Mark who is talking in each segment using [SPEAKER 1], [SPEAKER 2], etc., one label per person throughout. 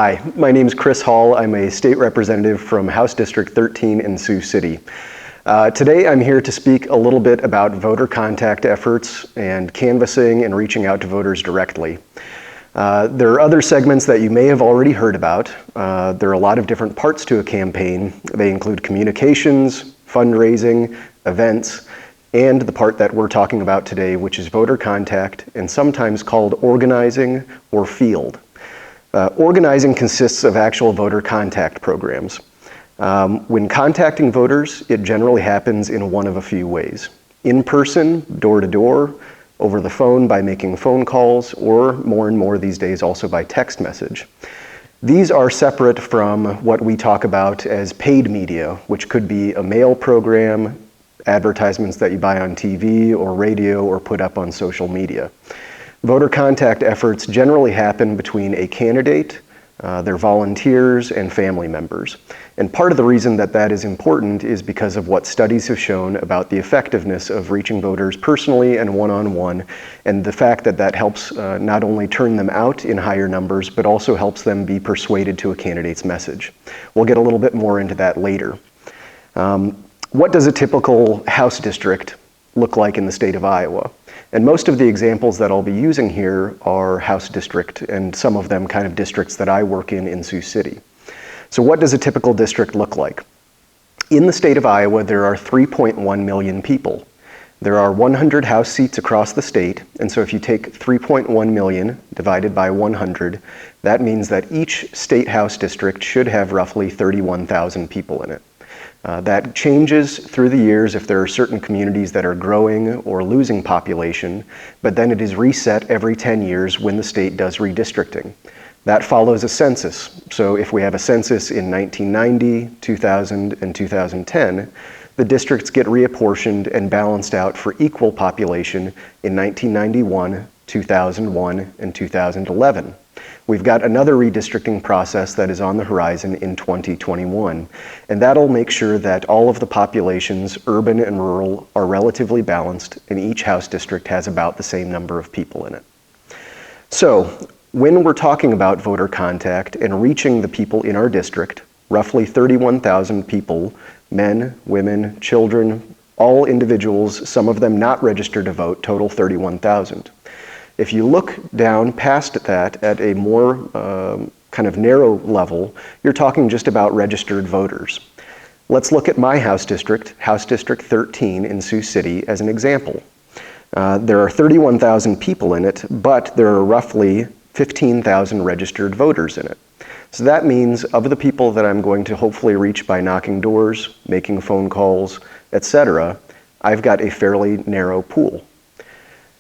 [SPEAKER 1] Hi, my name is Chris Hall. I'm a state representative from House District 13 in Sioux City. Today I'm here to speak a little bit about voter contact efforts and canvassing and reaching out to voters directly. There are other segments that you may have already heard about. There are a lot of different parts to a campaign. They include communications, fundraising, events, and the part that we're talking about today, which is voter contact and sometimes called organizing or field. Organizing consists of actual voter contact programs. When contacting voters, it generally happens in one of a few ways. In person, door to door, over the phone by making phone calls, or more and more these days also by text message. These are separate from what we talk about as paid media, which could be a mail program, advertisements that you buy on TV or radio or put up on social media. Voter contact efforts generally happen between a candidate, their volunteers, and family members. And part of the reason that that is important is because of what studies have shown about the effectiveness of reaching voters personally and one-on-one, and the fact that that helps not only turn them out in higher numbers, but also helps them be persuaded to a candidate's message. We'll get a little bit more into that later. What does a typical House district look like in the state of Iowa? And most of the examples that I'll be using here are House district, and some of them kind of districts that I work in Sioux City. So what does a typical district look like? In the state of Iowa, there are 3.1 million people. There are 100 House seats across the state, and so if you take 3.1 million divided by 100, that means that each state House district should have roughly 31,000 people in it. That changes through the years if there are certain communities that are growing or losing population, but then it is reset every 10 years when the state does redistricting. That follows a census. So if we have a census in 1990, 2000, and 2010, the districts get reapportioned and balanced out for equal population in 1991, 2001, and 2011. We've got another redistricting process that is on the horizon in 2021, and that'll make sure that all of the populations, urban and rural, are relatively balanced, and each House district has about the same number of people in it. So, when we're talking about voter contact and reaching the people in our district, roughly 31,000 people, men, women, children, all individuals, some of them not registered to vote, total 31,000. If you look down past that at a more kind of narrow level, you're talking just about registered voters. Let's look at my House District 13 in Sioux City, as an example. There are 31,000 people in it, but there are roughly 15,000 registered voters in it. So that means of the people that I'm going to hopefully reach by knocking doors, making phone calls, etc., I've got a fairly narrow pool.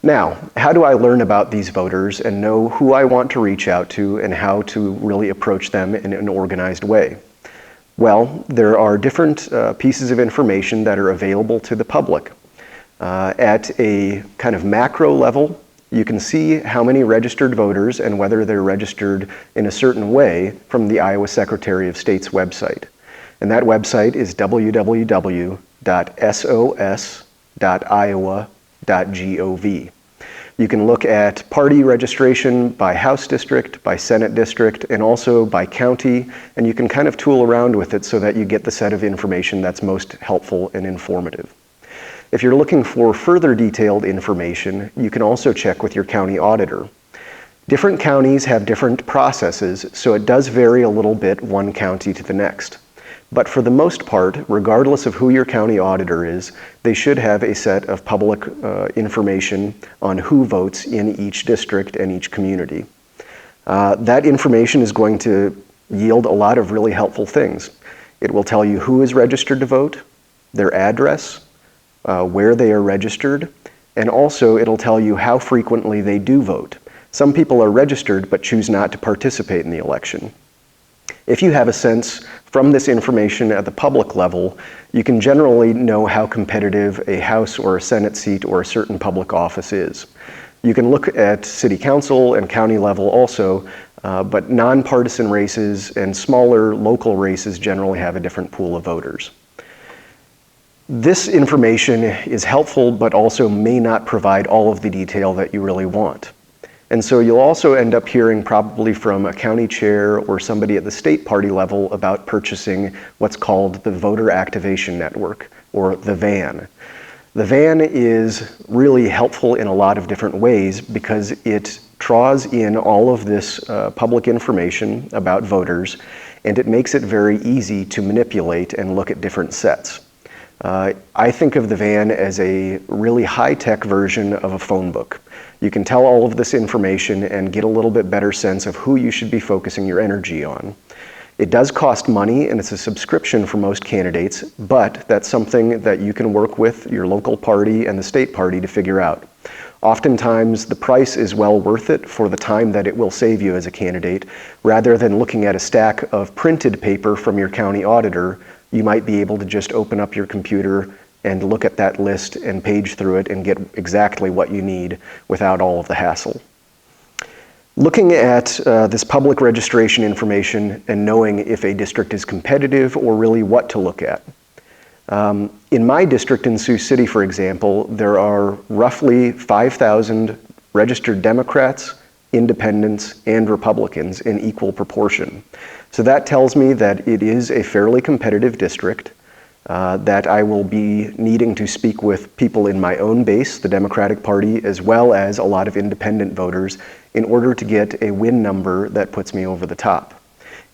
[SPEAKER 1] Now, how do I learn about these voters and know who I want to reach out to and how to really approach them in an organized way? Well, there are different pieces of information that are available to the public. At a kind of macro level, you can see how many registered voters and whether they're registered in a certain way from the Iowa Secretary of State's website. And that website is www.sos.iowa.gov. You can look at party registration by House district, by Senate district, and also by county, and you can kind of tool around with it so that you get the set of information that's most helpful and informative. If you're looking for further detailed information, you can also check with your county auditor. Different counties have different processes, so it does vary a little bit one county to the next. But for the most part, regardless of who your county auditor is, they should have a set of public information on who votes in each district and each community. That information is going to yield a lot of really helpful things. It will tell you who is registered to vote, their address, where they are registered, and also it'll tell you how frequently they do vote. Some people are registered but choose not to participate in the election. If you have a sense from this information at the public level, you can generally know how competitive a House or a Senate seat or a certain public office is. You can look at city council and county level also, but nonpartisan races and smaller local races generally have a different pool of voters. This information is helpful, but also may not provide all of the detail that you really want. And so you'll also end up hearing probably from a county chair or somebody at the state party level about purchasing what's called the Voter Activation Network, or the VAN. The VAN is really helpful in a lot of different ways because it draws in all of this public information about voters, and it makes it very easy to manipulate and look at different sets. I think of the VAN as a really high-tech version of a phone book. You can tell all of this information and get a little bit better sense of who you should be focusing your energy on. It does cost money, and it's a subscription for most candidates, but that's something that you can work with your local party and the state party to figure out. Oftentimes, the price is well worth it for the time that it will save you as a candidate. Rather than looking at a stack of printed paper from your county auditor, you might be able to just open up your computer and look at that list and page through it and get exactly what you need without all of the hassle. Looking at this public registration information and knowing if a district is competitive or really what to look at. In my district in Sioux City, for example, there are roughly 5,000 registered Democrats, Independents, and Republicans in equal proportion. So that tells me that it is a fairly competitive district, that I will be needing to speak with people in my own base, the Democratic Party, as well as a lot of independent voters in order to get a win number that puts me over the top.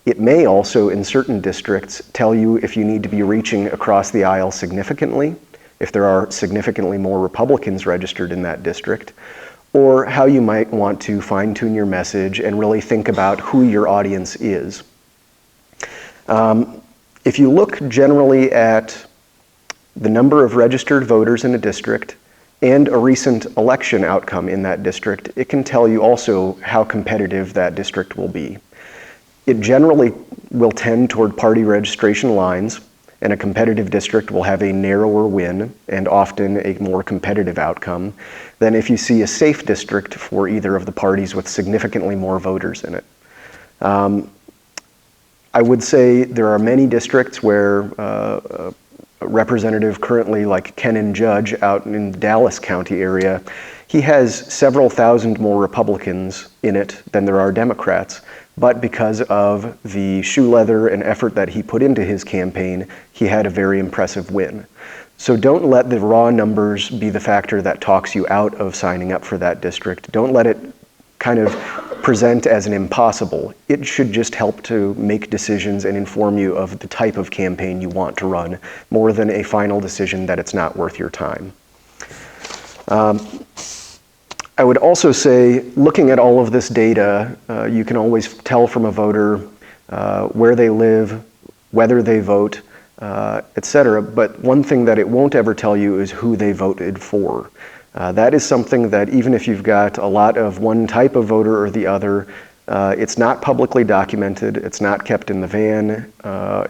[SPEAKER 1] It may also, in certain districts, tell you if you need to be reaching across the aisle significantly, if there are significantly more Republicans registered in that district, or how you might want to fine-tune your message and really think about who your audience is. If you look generally at the number of registered voters in a district and a recent election outcome in that district, it can tell you also how competitive that district will be. It generally will tend toward party registration lines, and a competitive district will have a narrower win and often a more competitive outcome than if you see a safe district for either of the parties with significantly more voters in it. I would say there are many districts where a representative currently like Kenan Judge out in the Dallas County area, he has several thousand more Republicans in it than there are Democrats, but because of the shoe leather and effort that he put into his campaign, he had a very impressive win. So don't let the raw numbers be the factor that talks you out of signing up for that district. Don't let it kind of present as an impossible. It should just help to make decisions and inform you of the type of campaign you want to run, more than a final decision that it's not worth your time. I would also say, looking at all of this data, you can always tell from a voter where they live, whether they vote, etc. But one thing that it won't ever tell you is who they voted for. That is something that even if you've got a lot of one type of voter or the other, it's not publicly documented, it's not kept in the VAN,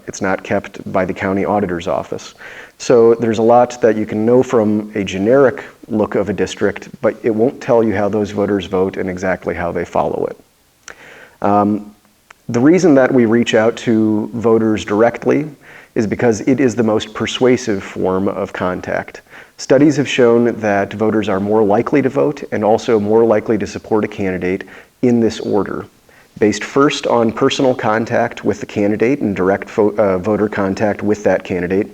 [SPEAKER 1] it's not kept by the county auditor's office. So there's a lot that you can know from a generic look of a district, but it won't tell you how those voters vote and exactly how they follow it. The reason that we reach out to voters directly is because it is the most persuasive form of contact. Studies have shown that voters are more likely to vote and also more likely to support a candidate in this order, based first on personal contact with the candidate and direct voter contact with that candidate,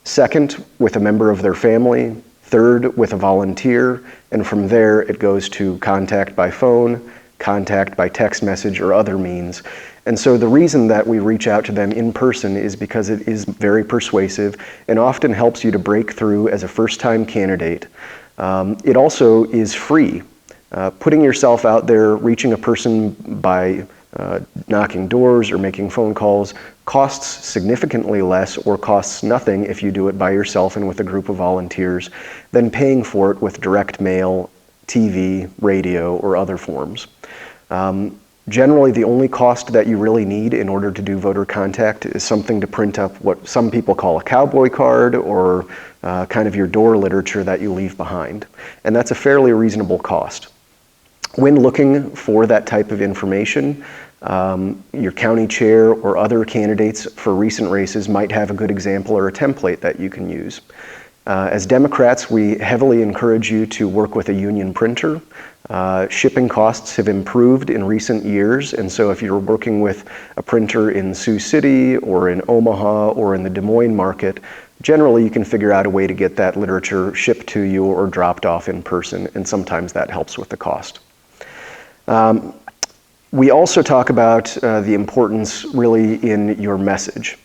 [SPEAKER 1] second with a member of their family, third with a volunteer, and from there it goes to contact by phone, contact by text message or other means. And so the reason that we reach out to them in person is because it is very persuasive and often helps you to break through as a first-time candidate. It also is free. Putting yourself out there, reaching a person by knocking doors or making phone calls costs significantly less or costs nothing if you do it by yourself and with a group of volunteers than paying for it with direct mail, TV, radio, or other forms. Generally, the only cost that you really need in order to do voter contact is something to print up what some people call a cowboy card or kind of your door literature that you leave behind. And that's a fairly reasonable cost. When looking for that type of information, your county chair or other candidates for recent races might have a good example or a template that you can use. As Democrats, we heavily encourage you to work with a union printer. Shipping costs have improved in recent years, and so if you're working with a printer in Sioux City or in Omaha or in the Des Moines market, generally you can figure out a way to get that literature shipped to you or dropped off in person, and sometimes that helps with the cost. We also talk about the importance really in your message.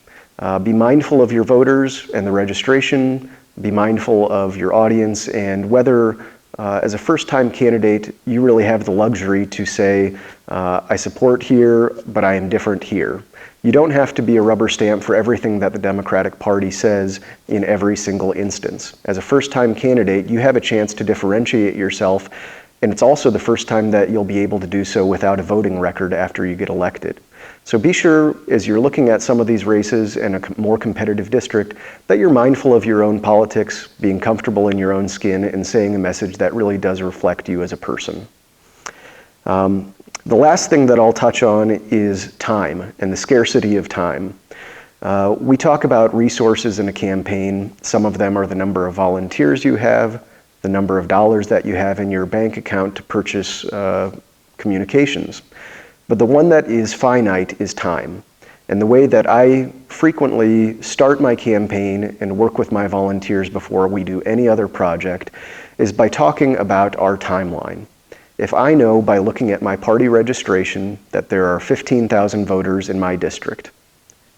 [SPEAKER 1] Be mindful of your voters and the registration, be mindful of your audience, and whether as a first-time candidate you really have the luxury to say, I support here, but I am different here. You don't have to be a rubber stamp for everything that the Democratic Party says in every single instance. As a first-time candidate, you have a chance to differentiate yourself, and it's also the first time that you'll be able to do so without a voting record after you get elected. So be sure, as you're looking at some of these races in a more competitive district, that you're mindful of your own politics, being comfortable in your own skin, and saying a message that really does reflect you as a person. The last thing that I'll touch on is time and the scarcity of time. We talk about resources in a campaign. Some of them are the number of volunteers you have, the number of dollars that you have in your bank account to purchase communications. But the one that is finite is time. And the way that I frequently start my campaign and work with my volunteers before we do any other project is by talking about our timeline. If I know by looking at my party registration that there are 15,000 voters in my district,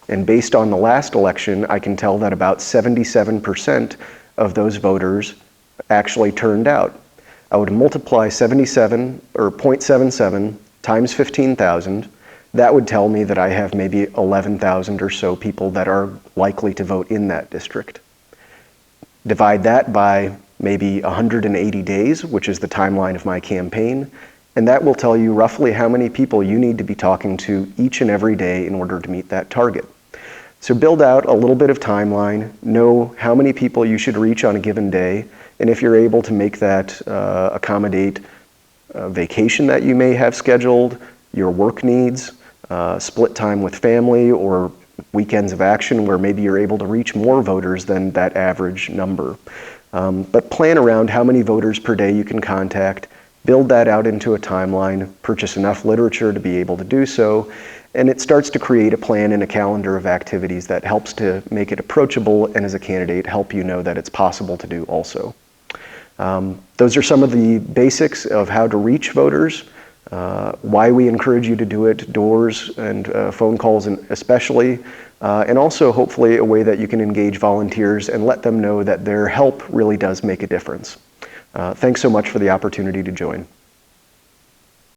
[SPEAKER 1] and based on the last election, I can tell that about 77% of those voters actually turned out. I would multiply 77 or 0.77 times 15,000, that would tell me that I have maybe 11,000 or so people that are likely to vote in that district. Divide that by maybe 180 days, which is the timeline of my campaign, and that will tell you roughly how many people you need to be talking to each and every day in order to meet that target. So build out a little bit of timeline, know how many people you should reach on a given day, and if you're able to make that accommodate vacation that you may have scheduled, your work needs, split time with family, or weekends of action where maybe you're able to reach more voters than that average number. But plan around how many voters per day you can contact, build that out into a timeline, purchase enough literature to be able to do so, and it starts to create a plan and a calendar of activities that helps to make it approachable and as a candidate help you know that it's possible to do also. Those are some of the basics of how to reach voters, why we encourage you to do it, doors and phone calls especially, and also hopefully a way that you can engage volunteers and let them know that their help really does make a difference. Thanks so much for the opportunity to join.